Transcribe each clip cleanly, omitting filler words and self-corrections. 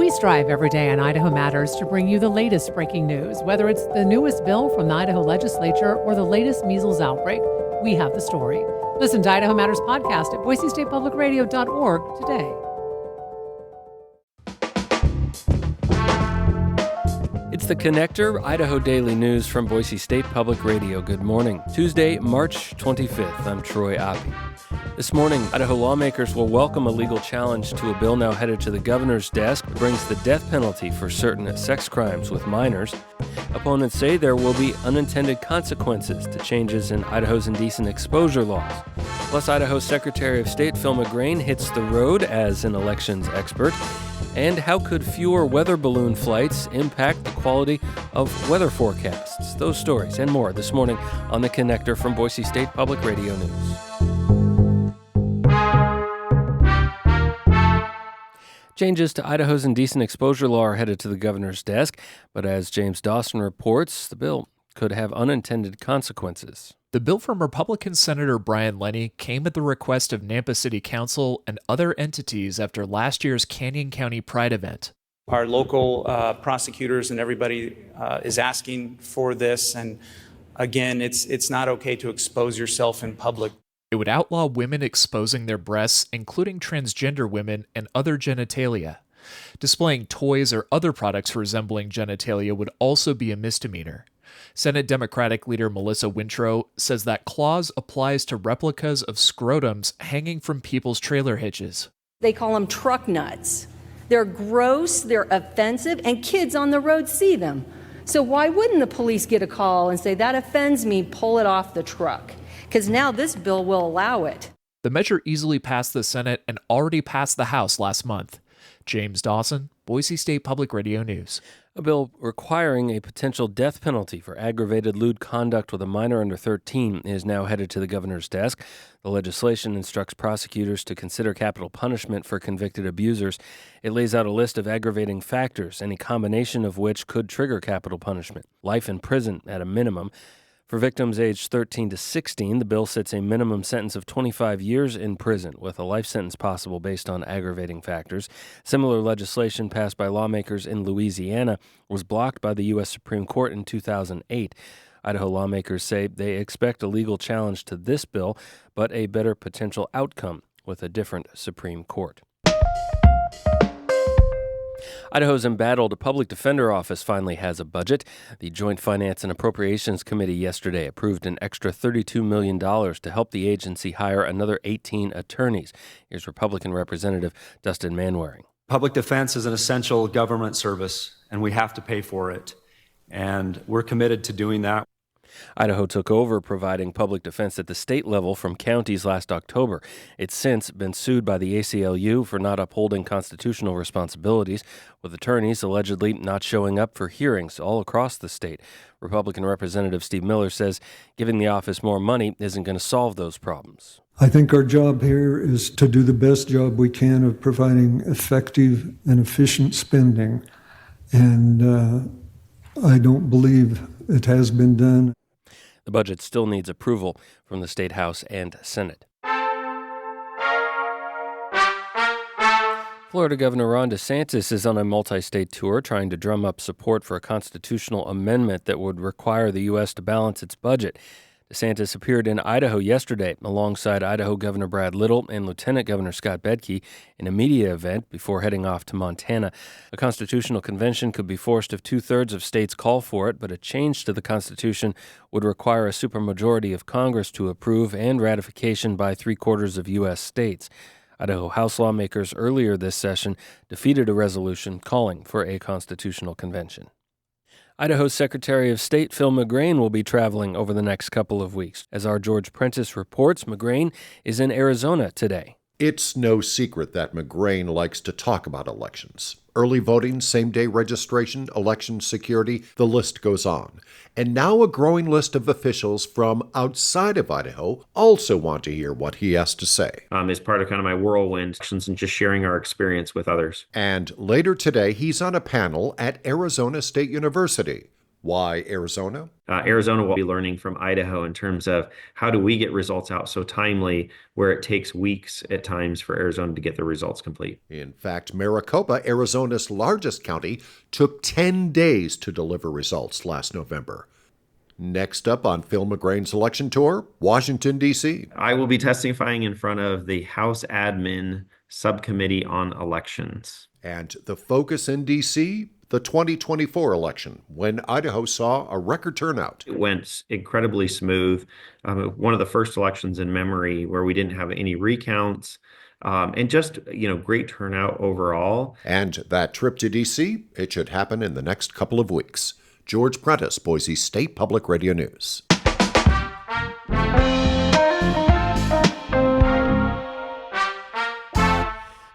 We strive every day on Idaho Matters to bring you the latest breaking news. Whether it's the newest bill from the Idaho legislature or the latest measles outbreak, we have the story. Listen to Idaho Matters podcast at boisestatepublicradio.org today. It's the Connector, Idaho Daily News from Boise State Public Radio. Good morning. Tuesday, March 25th. I'm Troy Oppie. This morning, Idaho lawmakers will welcome a legal challenge to a bill now headed to the governor's desk that brings the death penalty for certain sex crimes with minors. Opponents say there will be unintended consequences to changes in Idaho's indecent exposure laws. Plus, Idaho's Secretary of State Phil McGrane hits the road as an elections expert. And how could fewer weather balloon flights impact the quality of weather forecasts? Those stories and more this morning on The Connector from Boise State Public Radio News. Changes to Idaho's indecent exposure law are headed to the governor's desk, but as James Dawson reports, the bill could have unintended consequences. The bill from Republican Senator Brian Lenny came at the request of Nampa City Council and other entities after last year's Canyon County Pride event. Our local prosecutors and everybody is asking for this, and again, it's not okay to expose yourself in public. It would outlaw women exposing their breasts, including transgender women and other genitalia. Displaying toys or other products resembling genitalia would also be a misdemeanor. Senate Democratic leader Melissa Wintrow says that clause applies to replicas of scrotums hanging from people's trailer hitches. They call them truck nuts. They're gross, they're offensive, and kids on the road see them. So why wouldn't the police get a call and say, that offends me, pull it off the truck? Because now this bill will allow it. The measure easily passed the Senate and already passed the House last month. James Dawson, Boise State Public Radio News. A bill requiring a potential death penalty for aggravated lewd conduct with a minor under 13 is now headed to the governor's desk. The legislation instructs prosecutors to consider capital punishment for convicted abusers. It lays out a list of aggravating factors, any combination of which could trigger capital punishment. Life in prison at a minimum. For victims aged 13 to 16, the bill sets a minimum sentence of 25 years in prison, with a life sentence possible based on aggravating factors. Similar legislation passed by lawmakers in Louisiana was blocked by the U.S. Supreme Court in 2008. Idaho lawmakers say they expect a legal challenge to this bill, but a better potential outcome with a different Supreme Court. Idaho's embattled public defender office finally has a budget. The Joint Finance and Appropriations Committee yesterday approved an extra $32 million to help the agency hire another 18 attorneys. Here's Republican Representative Dustin Manwaring. Public defense is an essential government service, and we have to pay for it. And we're committed to doing that. Idaho took over providing public defense at the state level from counties last October. It's since been sued by the ACLU for not upholding constitutional responsibilities, with attorneys allegedly not showing up for hearings all across the state. Republican Representative Steve Miller says giving the office more money isn't going to solve those problems. I think our job here is to do the best job we can of providing effective and efficient spending, and I don't believe it has been done. The budget still needs approval from the State House and Senate. Florida Governor Ron DeSantis is on a multi-state tour trying to drum up support for a constitutional amendment that would require the U.S. to balance its budget. DeSantis appeared in Idaho yesterday alongside Idaho Governor Brad Little and Lieutenant Governor Scott Bedke in a media event before heading off to Montana. A constitutional convention could be forced if two-thirds of states call for it, but a change to the Constitution would require a supermajority of Congress to approve and ratification by three-quarters of U.S. states. Idaho House lawmakers earlier this session defeated a resolution calling for a constitutional convention. Idaho's Secretary of State Phil McGrane will be traveling over the next couple of weeks. As our George Prentice reports, McGrane is in Arizona today. It's no secret that McGrane likes to talk about elections. Early voting, same-day registration, election security, the list goes on. And now a growing list of officials from outside of Idaho also want to hear what he has to say. As part of kind of my whirlwind and just sharing our experience with others. And later today, he's on a panel at Arizona State University. Why Arizona? Arizona will be learning from Idaho in terms of how do we get results out so timely, where it takes weeks at times for Arizona to get the results complete. In fact, Maricopa, Arizona's largest county, took 10 days to deliver results last November. Next up on Phil McGrane's election tour, Washington, D.C. I will be testifying in front of the House Admin Subcommittee on Elections. And the focus in D.C., the 2024 election, when Idaho saw a record turnout. It went incredibly smooth. One of the first elections in memory where we didn't have any recounts, and just, great turnout overall. And that trip to D.C., it should happen in the next couple of weeks. George Prentice, Boise State Public Radio News.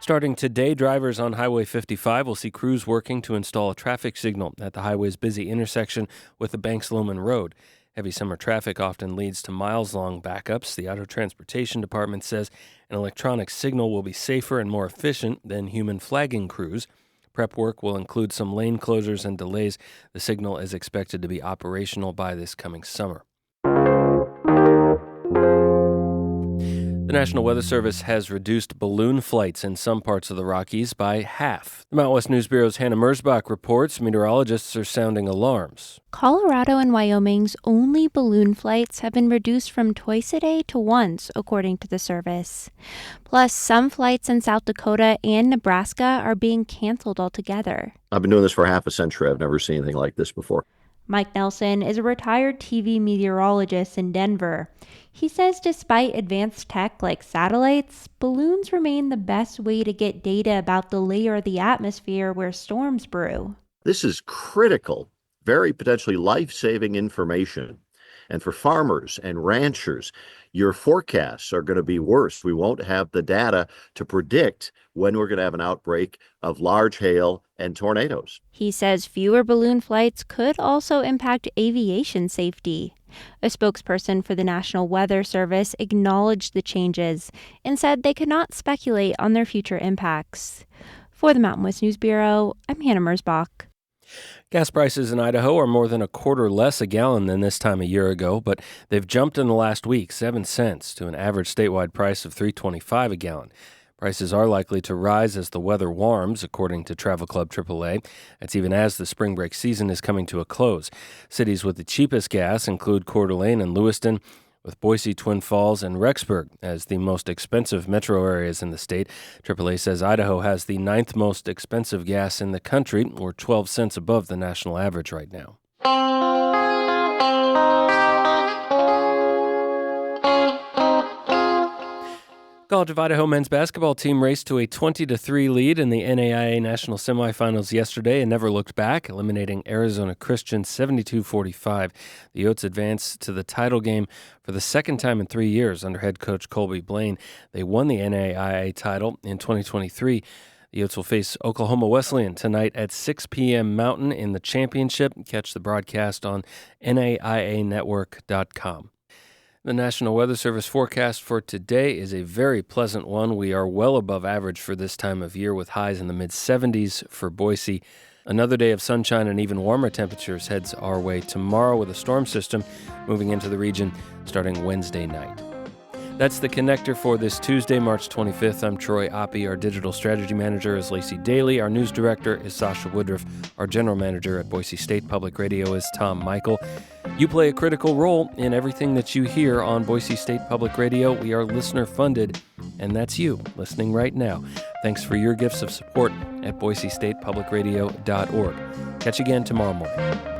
Starting today, drivers on Highway 55 will see crews working to install a traffic signal at the highway's busy intersection with the Banks-Loman Road. Heavy summer traffic often leads to miles-long backups. The Idaho Transportation Department says an electronic signal will be safer and more efficient than human flagging crews. Prep work will include some lane closures and delays. The signal is expected to be operational by this coming summer. The National Weather Service has reduced balloon flights in some parts of the Rockies by half. The Mountain West News Bureau's Hannah Merzbach reports meteorologists are sounding alarms. Colorado and Wyoming's only balloon flights have been reduced from twice a day to once, according to the service. Plus, some flights in South Dakota and Nebraska are being canceled altogether. I've been doing this for half a century. I've never seen anything like this before. Mike Nelson is a retired TV meteorologist in Denver. He says despite advanced tech like satellites, balloons remain the best way to get data about the layer of the atmosphere where storms brew. This is critical, very potentially life-saving information. And for farmers and ranchers, your forecasts are going to be worse. We won't have the data to predict when we're going to have an outbreak of large hail and tornadoes. He says fewer balloon flights could also impact aviation safety. A spokesperson for the National Weather Service acknowledged the changes and said they could not speculate on their future impacts. For the Mountain West News Bureau, I'm Hannah Merzbach. Gas prices in Idaho are more than a quarter less a gallon than this time a year ago, but they've jumped in the last week 7 cents to an average statewide price of $3.25 a gallon. Prices are likely to rise as the weather warms, according to Travel Club AAA. That's even as the spring break season is coming to a close. Cities with the cheapest gas include Coeur d'Alene and Lewiston, with Boise, Twin Falls, and Rexburg as the most expensive metro areas in the state. AAA says Idaho has the 9th most expensive gas in the country, or 12 cents above the national average right now. College of Idaho men's basketball team raced to a 20-3 lead in the NAIA National Semifinals yesterday and never looked back, eliminating Arizona Christian 72-45. The Yotes advanced to the title game for the second time in 3 years under head coach Colby Blaine. They won the NAIA title in 2023. The Yotes will face Oklahoma Wesleyan tonight at 6 p.m. Mountain in the championship. Catch the broadcast on NAIAnetwork.com. The National Weather Service forecast for today is a very pleasant one. We are well above average for this time of year with highs in the mid-70s for Boise. Another day of sunshine and even warmer temperatures heads our way tomorrow with a storm system moving into the region starting Wednesday night. That's the Connector for this Tuesday, March 25th. I'm Troy Oppie. Our digital strategy manager is Lacey Daly. Our news director is Sasha Woodruff. Our general manager at Boise State Public Radio is Tom Michael. You play a critical role in everything that you hear on Boise State Public Radio. We are listener-funded, and that's you listening right now. Thanks for your gifts of support at BoiseStatePublicRadio.org. Catch you again tomorrow morning.